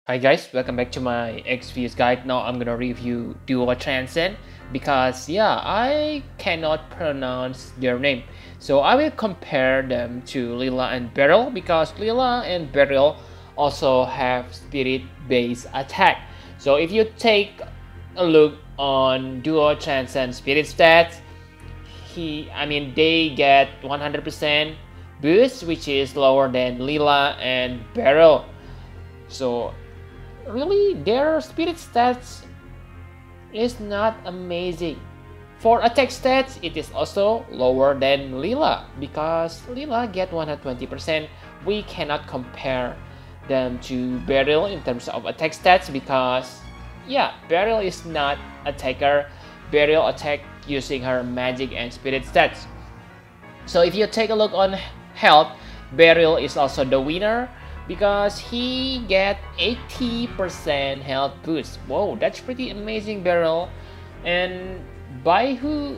Hi guys, welcome back to my XVS guide. Now I'm gonna review duo Transcend because I cannot pronounce their name. So I will compare them to Lila and Beryl because Lila and Beryl also have spirit based attack. So if you take a look on duo Transcend spirit stats, they get 100% boost, which is lower than Lila and Beryl. So really, their spirit stats is not amazing. For attack stats, it is also lower than Lila because Lila get 120%. We cannot compare them to Beryl in terms of attack stats because Beryl is not attacker. Beryl attack using her magic and spirit stats. So if you take a look on health, Beryl is also the winner because he get 80% health boost. Whoa, that's pretty amazing, Beryl. And duo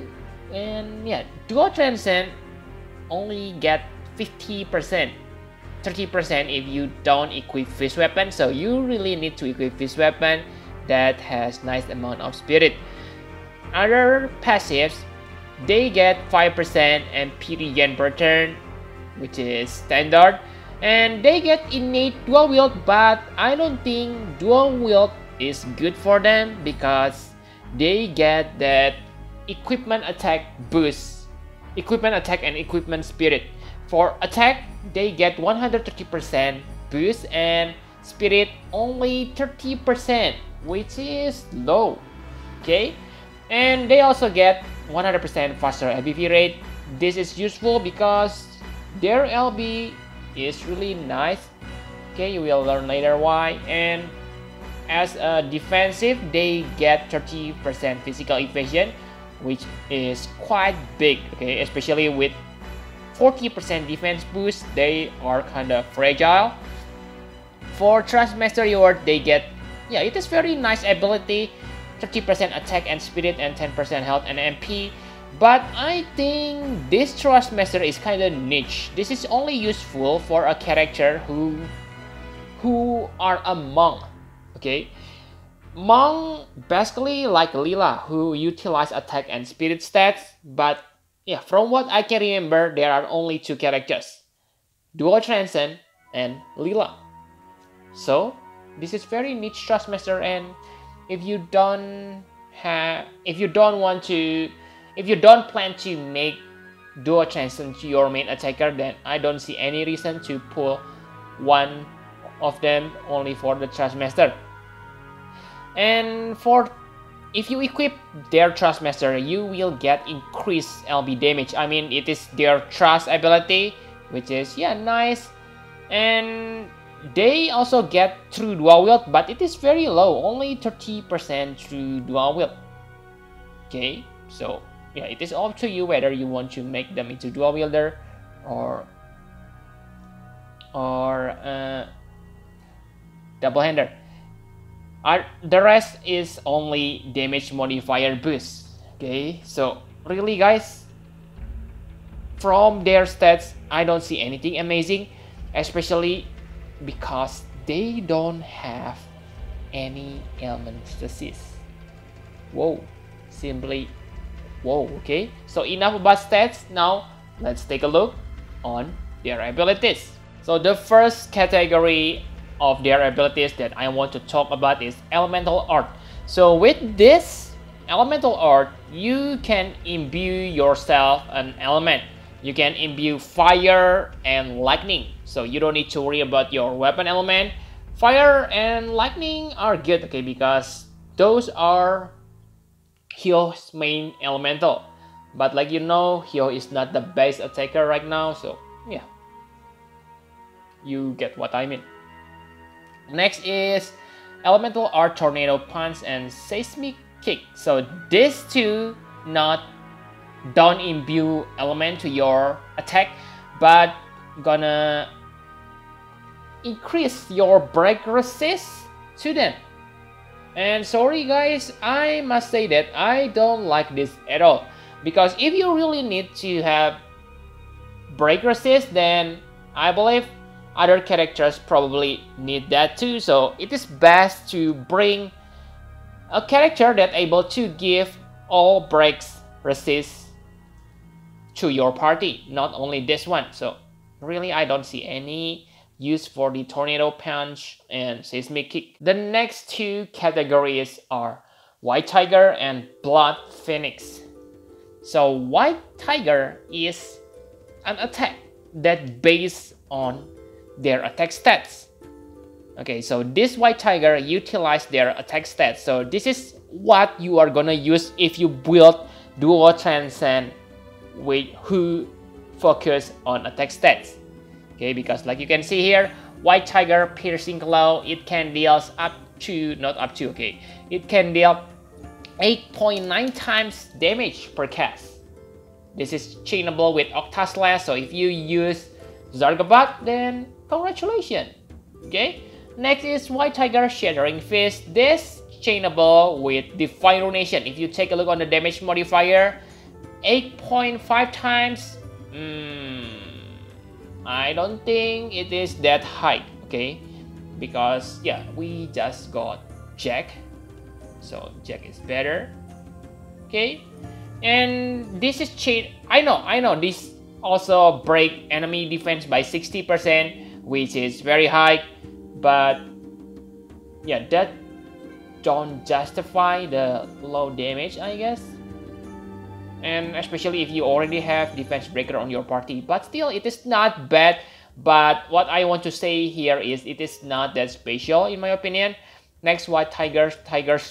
Transcend only get 50%, 30% if you don't equip this weapon. So you really need to equip this weapon that has nice amount of spirit. Other passives, they get 5% MP regen per turn, which is standard. And they get innate dual wield, but I don't think dual wield is good for them because they get that equipment attack boost, equipment attack and equipment spirit. For attack, they get 130% boost and spirit only 30%, which is low. Okay, and they also get 100% faster LBV rate. This is useful because their LB is really nice. Okay, you will learn later why. And as a defensive, they get 30% physical evasion, which is quite big. Okay, especially with 40% defense boost, they are kind of fragile. For Trust Master Reward, they get it is very nice ability, 30% attack and spirit and 10% health and MP. But I think this Trust Master is kind of niche. This is only useful for a character who are a monk. Okay, monk basically like Lila, who utilize attack and spirit stats. But from what I can remember, there are only two characters, duo Transcend and Lila. So this is very niche Trust Master, and if you don't plan to make duo Transcend to your main attacker, then I don't see any reason to pull one of them only for the Trust Master. And if you equip their Trust Master, you will get increased LB damage. I mean, it is their Trust ability, which is nice. And they also get true dual wield, but it is very low, only 30% true dual wield. Okay, so it is up to you whether you want to make them into dual wielder or double hander. The rest is only damage modifier boost. Okay, so really guys, from their stats, I don't see anything amazing, especially because they don't have any element stasis. Whoa, simply whoa. Okay, so enough about stats. Now let's take a look on their abilities. So the first category of their abilities that I want to talk about is elemental art. So with this elemental art, you can imbue yourself an element. You can imbue fire and lightning, so you don't need to worry about your weapon element. Fire and lightning are good, okay, because those are Hyo's main elemental. But like Hyo is not the base attacker right now, so you get what I mean. Next is elemental art tornado punch and seismic kick. So these two don't imbue element to your attack, but gonna increase your break resist to them. And sorry guys, I must say that I don't like this at all, because if you really need to have break resist, then I believe other characters probably need that too, so it is best to bring a character that able to give all breaks resist to your party, not only this one. So really I don't see any use for the Tornado Punch and Seismic Kick. The next two categories are White Tiger and Blood Phoenix. So White Tiger is an attack that based on their attack stats. Okay, so this White Tiger utilize their attack stats. So this is what you are gonna use if you build Duo Transcend with who focus on attack stats. Okay, because like you can see here, White Tiger Piercing Claw, it can deal up to, not up to, okay, it can deal 8.9 times damage per cast. This is chainable with Octa Slash, so if you use Zargabat, then congratulations. Okay, next is White Tiger Shattering Fist. This chainable with Divine Ruination. If you take a look on the damage modifier, 8.5 times. I don't think it is that high, okay? Because yeah, we just got Jack, so Jack is better, okay? And this is chain. I know. This also break enemy defense by 60%, which is very high, but yeah, that don't justify the low damage, I guess. And especially if you already have defense breaker on your party, but still it is not bad. But what I want to say here is it is not that special in my opinion. Next, White Tiger's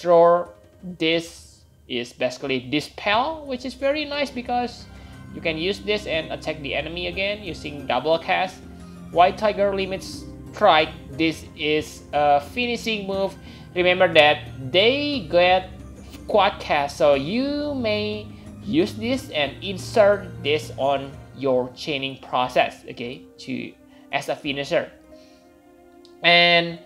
Roar. This is basically Dispel, which is very nice because you can use this and attack the enemy again using double cast. White Tiger Limit Strike. This is a finishing move. Remember that they get quad cast, so you may use this and insert this on your chaining process, okay, as a finisher. And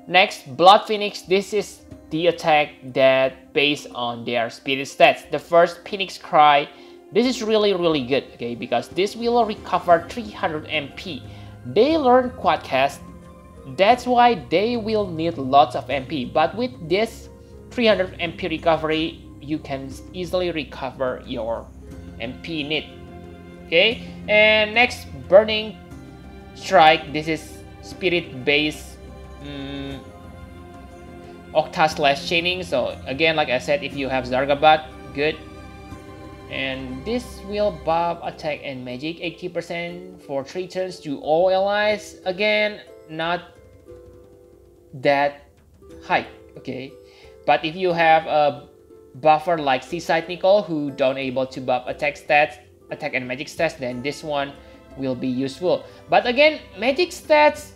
next, Blood Phoenix. This is the attack that based on their spirit stats. The first Phoenix Cry. This is really good, okay, because this will recover 300 MP. They learn quad cast, that's why they will need lots of MP. But with this 300 MP recovery, you can easily recover your MP need. Okay, and next, Burning Strike. This is spirit based Octa Slash chaining. So again, like I said, if you have Zargabat, good. And this will buff attack and magic 80% for 3 turns to all allies. Again, not that high, okay. But if you have a buffer like Seaside Nicole who don't able to buff attack and magic stats, then this one will be useful. But again, magic stats,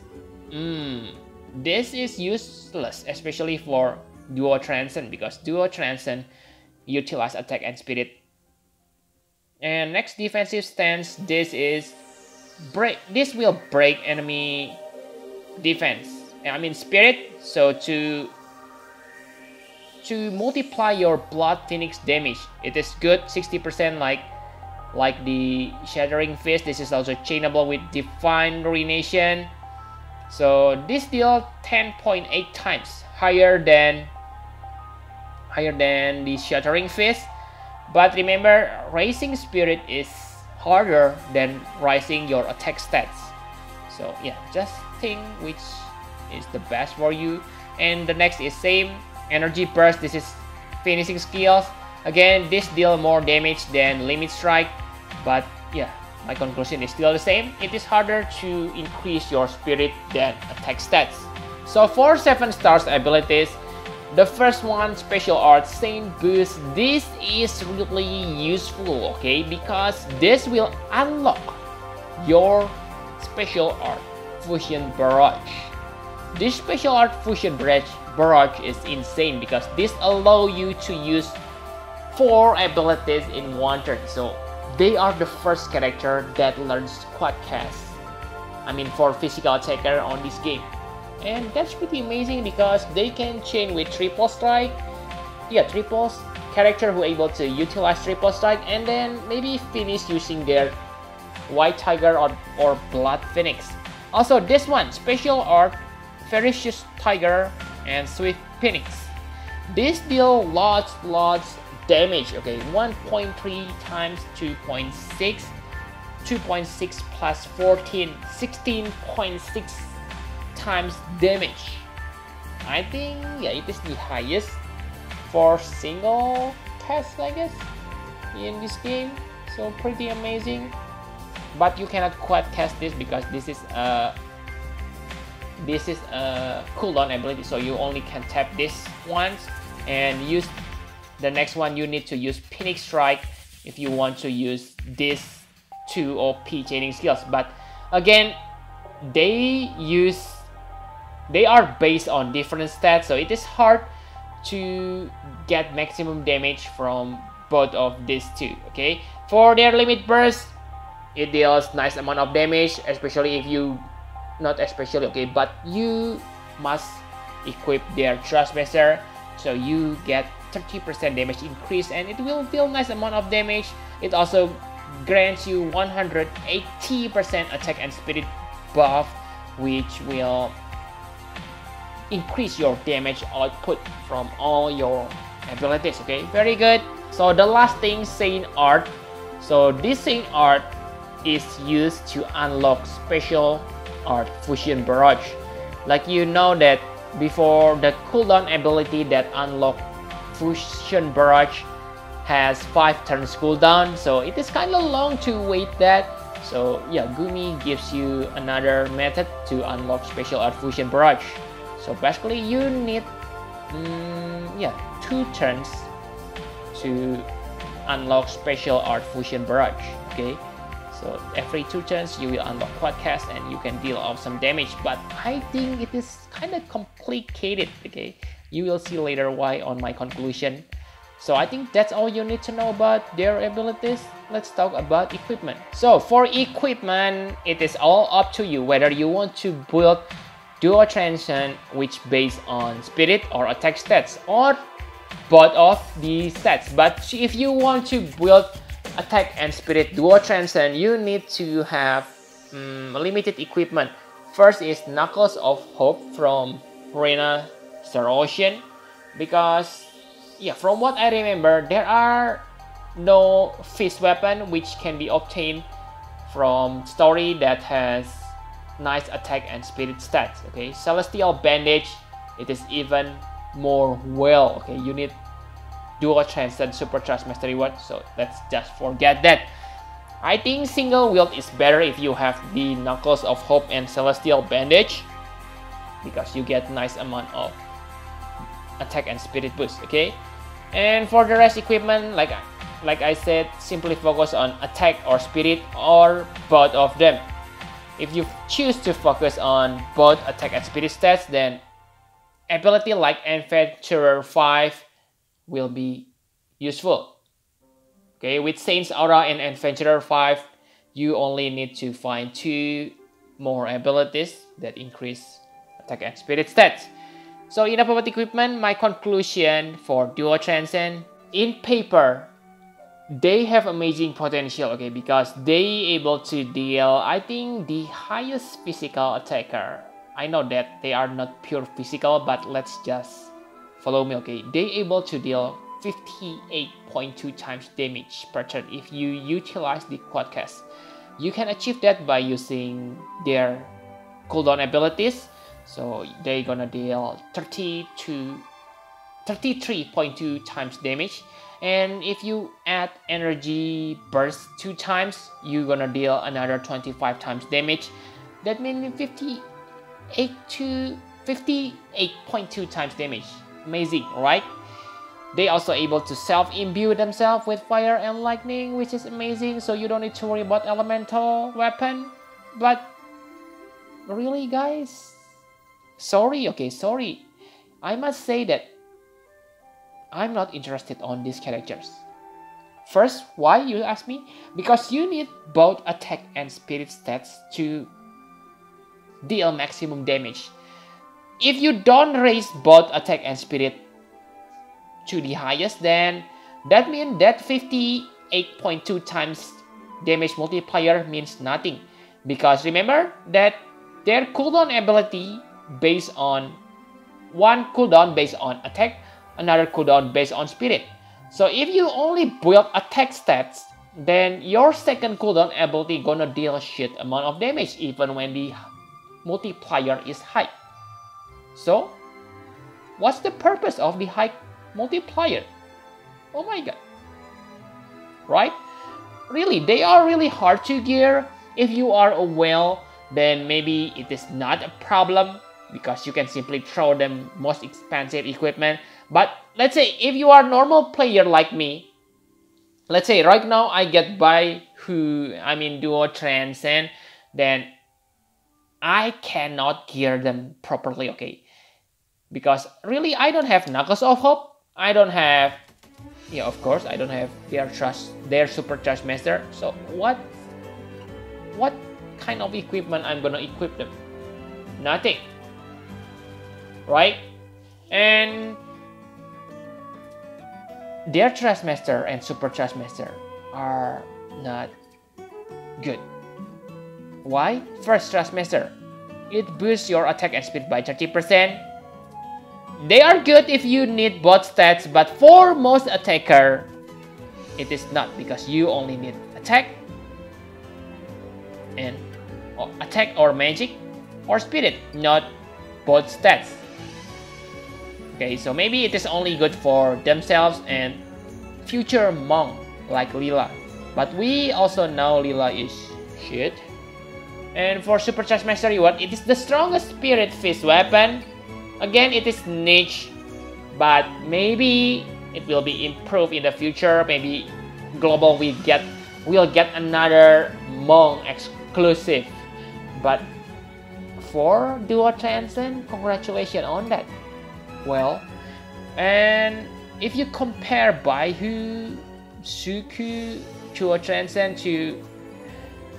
this is useless, especially for Duo Transcend, because Duo Transcend utilize attack and spirit. And next, defensive stance. This is this will break enemy defense, I mean spirit. So to multiply your Blood Phoenix damage, it is good, 60% like the Shattering Fist. This is also chainable with Divine Ruination. So this deal 10.8 times higher than the Shattering Fist. But remember, raising spirit is harder than raising your attack stats. So yeah, just think which is the best for you. And the next is same, Energy Burst. This is finishing skills. Again, this deal more damage than Limit Strike. But yeah, my conclusion is still the same. It is harder to increase your spirit than attack stats. So for 7 stars abilities, the first one, Special Art Saint Boost. This is really useful, okay, because this will unlock your Special Art Fusion Barrage. This Special Art Fusion Barrage is insane because this allows you to use 4 abilities in one turn. So they are the first character that learns quad cast, I mean for physical attacker on this game. And that's pretty amazing because they can chain with triple strike. Yeah, triple character who able to utilize triple strike and then maybe finish using their White Tiger or Blood Phoenix. Also this one, special art, Ferocious Tiger and Swift Phoenix. This deal lots damage. Okay, 1.3 times 2.6, 2.6 plus 14, 16.6 times damage. I think yeah, it is the highest for single test, I guess, in this game. So pretty amazing. But you cannot quad cast this because this is a cooldown ability, so you only can tap this once and use the next one. You need to use Phoenix Strike if you want to use this 2 OP chaining skills. But again, they are based on different stats, so it is hard to get maximum damage from both of these two. Okay, for their limit burst, it deals nice amount of damage, especially if you but you must equip their Trustmaster, so you get 30% damage increase and it will deal nice amount of damage. It also grants you 180% attack and spirit buff, which will increase your damage output from all your abilities. Okay, very good. So the last thing, Saint Art. So this Saint Art is used to unlock special art Fusion Barrage. Like you know that before, the cooldown ability that unlock Fusion Barrage has 5 turns cooldown, so it is kind of long to wait that. So yeah, Gumi gives you another method to unlock special art Fusion Barrage. So basically you need 2 turns to unlock special art Fusion Barrage. Okay, so every 2 turns you will unlock Quadcast and you can deal out some damage, but I think it is kind of complicated. Okay, you will see later why on my conclusion. So I think that's all you need to know about their abilities. Let's talk about equipment. So for equipment, it is all up to you whether you want to build Dual Transcend, which based on spirit or attack stats, or both of the stats. But if you want to build attack and spirit Dual Transcend, you need to have limited equipment. First is Knuckles of Hope from Arena Star Ocean, because yeah, from what I remember, there are no fist weapon which can be obtained from story that has nice attack and spirit stats. Okay, Celestial Bandage, it is even more well. Okay, you need Dual Transcend Super Trust Master Reward, so let's just forget that. I think single wield is better if you have the Knuckles of Hope and Celestial Bandage, because you get nice amount of attack and spirit boost. Okay, and for the rest equipment, like I said, simply focus on attack or spirit or both of them. If you choose to focus on both attack and spirit stats, then ability like Adventurer 5 will be useful. Okay, with Saint's Aura and Adventurer 5, you only need to find 2 more abilities that increase attack and spirit stats. So enough about equipment. My conclusion for Dual Transcend, in paper, they have amazing potential, okay, because they able to deal, I think, the highest physical attacker. I know that they are not pure physical, but let's just follow me, okay. They able to deal 58.2 times damage per turn if you utilize the Quadcast. You can achieve that by using their cooldown abilities. So they're gonna deal 33.2 times damage. And if you add energy burst 2 times, you're gonna deal another 25 times damage. That means 58.2 times damage. Amazing, right? They also able to self-imbue themselves with fire and lightning, which is amazing. So you don't need to worry about elemental weapon. But really, guys, sorry. I must say that I'm not interested on these characters. First, why, you ask me? Because you need both attack and spirit stats to deal maximum damage. If you don't raise both attack and spirit to the highest, then that means that 58.2 times damage multiplier means nothing. Because remember that their cooldown ability based on one cooldown based on attack, another cooldown based on spirit. So if you only build attack stats, then your second cooldown ability gonna deal shit amount of damage even when the multiplier is high. So what's the purpose of the high multiplier? Oh my god. Right? Really, they are really hard to gear. If you are a whale, then maybe it is not a problem because you can simply throw them most expensive equipment. But let's say if you are a normal player like me, let's say right now I get by duo Transcend, then I cannot gear them properly, okay? Because really I don't have Knuckles of Hope. I don't have, yeah, of course, I don't have their Super Charge Master. So what kind of equipment I'm gonna equip them? Nothing. Right? And their Charge Master and Super Charge Master are not good. Why? First, Charge Master. It boosts your attack and speed by 30%. They are good if you need both stats, but for most attacker, it is not because you only need attack and or magic or spirit, not both stats. Okay, so maybe it is only good for themselves and future monk like Lila. But we also know Lila is shit. And for Supercharged Master Reward, it is the strongest Spirit Fist weapon. Again, it is niche, but maybe it will be improved in the future. Maybe Global will get another monk exclusive. But for Duo Transcend, congratulations on that. Well, and if you compare Baihu, Suku, Duo Transcend to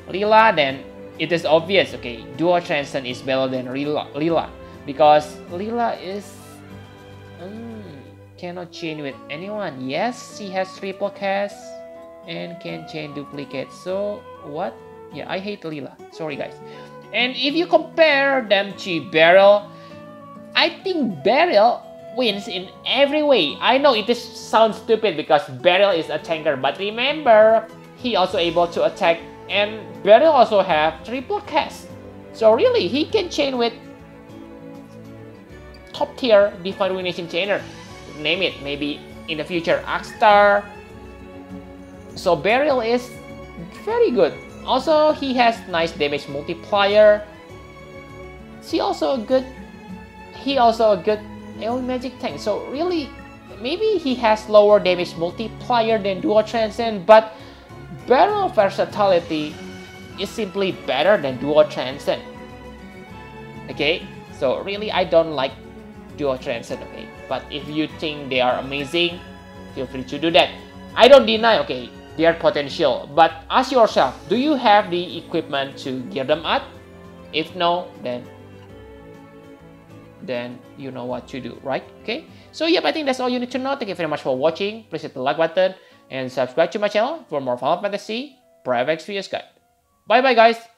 Lila, then it is obvious, okay, Duo Transcend is better than Lila because Lila is cannot chain with anyone. Yes, she has triple cast and can chain duplicates. So what? Yeah, I hate Lila. Sorry guys. And if you compare them to Beryl, I think Beryl wins in every way. I know it sounds stupid because Beryl is a tanker, but remember, he also able to attack, and Beryl also have triple cast. So really, he can chain with top tier Divine Ruination chainer. Name it, maybe in the future Akstar. So Beryl is very good. Also, he has nice damage multiplier. He also a good AoE magic tank. So really, maybe he has lower damage multiplier than Duo Transcend, but Beryl versatility is simply better than Duo Transcend. Okay, so really I don't like Duo Transcend, okay, but if you think they are amazing, feel free to do that. I don't deny, okay, their potential, but ask yourself, do you have the equipment to gear them up? If no, then you know what to do, right? Okay, so yep, I think that's all you need to know. Thank you very much for watching. Please hit the like button and subscribe to my channel for more Final Fantasy Private Experience Guide. Bye bye guys.